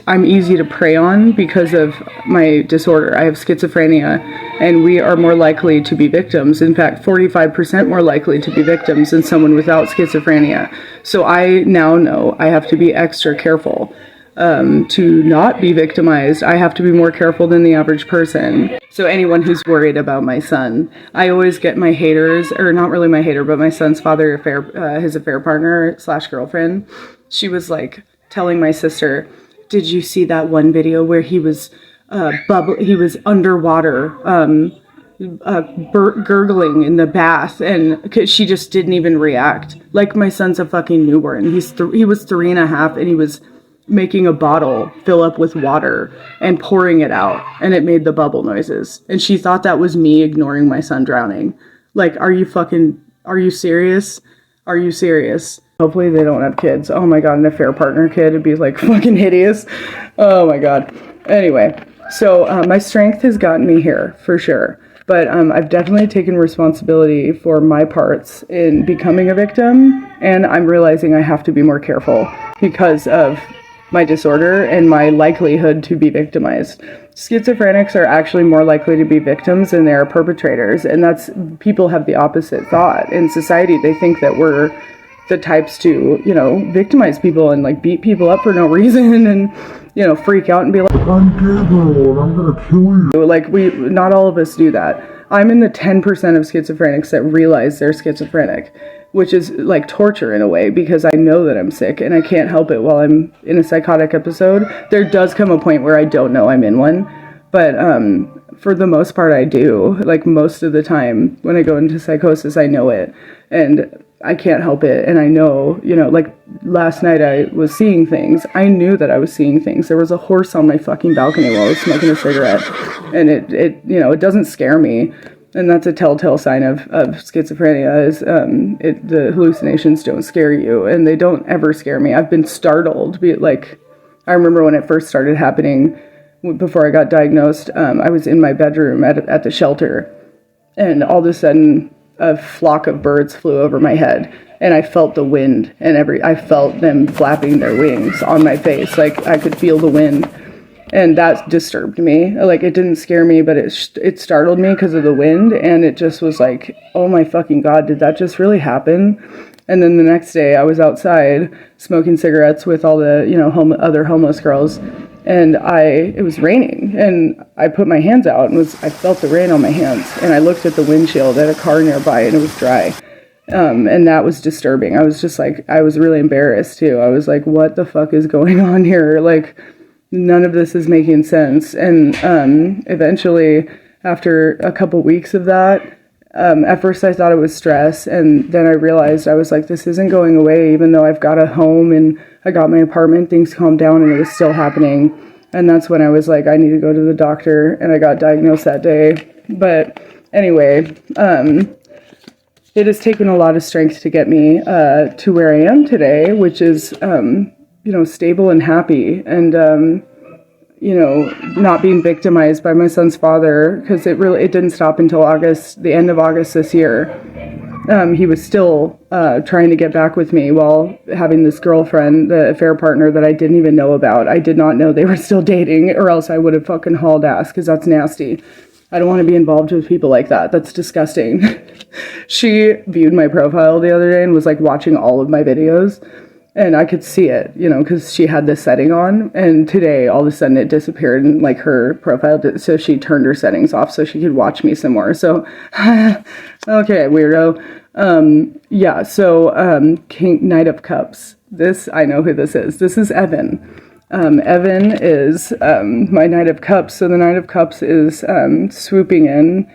I'm easy to prey on because of my disorder. I have schizophrenia, and we are more likely to be victims. In fact, 45% more likely to be victims than someone without schizophrenia. So I now know I have to be extra careful. To not be victimized, I have to be more careful than the average person. So anyone who's worried about my son, I always get my haters, or not really my hater, but my son's father, his affair partner / girlfriend. She was like telling my sister, "Did you see that one video where he was he was underwater, gurgling in the bath," and she just didn't even react. Like, my son's a fucking newborn. He was 3.5, and he was making a bottle fill up with water and pouring it out, and it made the bubble noises. And she thought that was me ignoring my son drowning. Like, are you serious? Are you serious? Hopefully they don't have kids. Oh my god, an affair partner kid would be like fucking hideous. Oh my god. Anyway, so my strength has gotten me here for sure. But I've definitely taken responsibility for my parts in becoming a victim, and I'm realizing I have to be more careful because of my disorder and my likelihood to be victimized. Schizophrenics are actually more likely to be victims than they are perpetrators, and people have the opposite thought. In society, they think that we're the types to, victimize people and like beat people up for no reason and, freak out and be like, "I'm Gabriel and I'm gonna kill you." Like, not all of us do that. I'm in the 10% of schizophrenics that realize they're schizophrenic, which is like torture in a way, because I know that I'm sick and I can't help it while I'm in a psychotic episode. There does come a point where I don't know I'm in one, but for the most part I do. Like, most of the time when I go into psychosis, I know it and I can't help it. And I know, like last night I was seeing things. I knew that I was seeing things. There was a horse on my fucking balcony while I was smoking a cigarette, and it doesn't scare me. And that's a telltale sign of schizophrenia, is the hallucinations don't scare you, and they don't ever scare me. I've been startled. I remember when it first started happening, before I got diagnosed, I was in my bedroom at the shelter, and all of a sudden a flock of birds flew over my head, and I felt the wind, and I felt them flapping their wings on my face. Like, I could feel the wind. And that disturbed me. Like, it didn't scare me, but it startled me because of the wind. And it just was like, oh my fucking god, did that just really happen? And then the next day I was outside smoking cigarettes with all the, other homeless girls. And it was raining. And I put my hands out and I felt the rain on my hands. And I looked at the windshield at a car nearby, and it was dry. And that was disturbing. I was just like, I was really embarrassed too. I was like, what the fuck is going on here? Like, none of this is making sense. And eventually, after a couple weeks of that, at first I thought it was stress, and then I realized, I was like, this isn't going away. Even though I've got a home and I got my apartment, things calmed down, and it was still happening. And that's when I was like, I need to go to the doctor, and I got diagnosed that day. But anyway, it has taken a lot of strength to get me to where I am today, which is stable and happy, and not being victimized by my son's father, because it didn't stop until the end of August this year. He was still trying to get back with me while having this girlfriend, the affair partner that I didn't even know about. I did not know they were still dating, or else I would have fucking hauled ass, because that's nasty. I don't want to be involved with people like that. That's disgusting. She viewed my profile the other day and was like watching all of my videos. And I could see it, because she had this setting on. And today, all of a sudden, it disappeared, and like her profile, so she turned her settings off so she could watch me some more. So, okay, weirdo. Yeah, so King Knight of Cups. I know who this is. This is Evan. Evan is my Knight of Cups. So the Knight of Cups is swooping in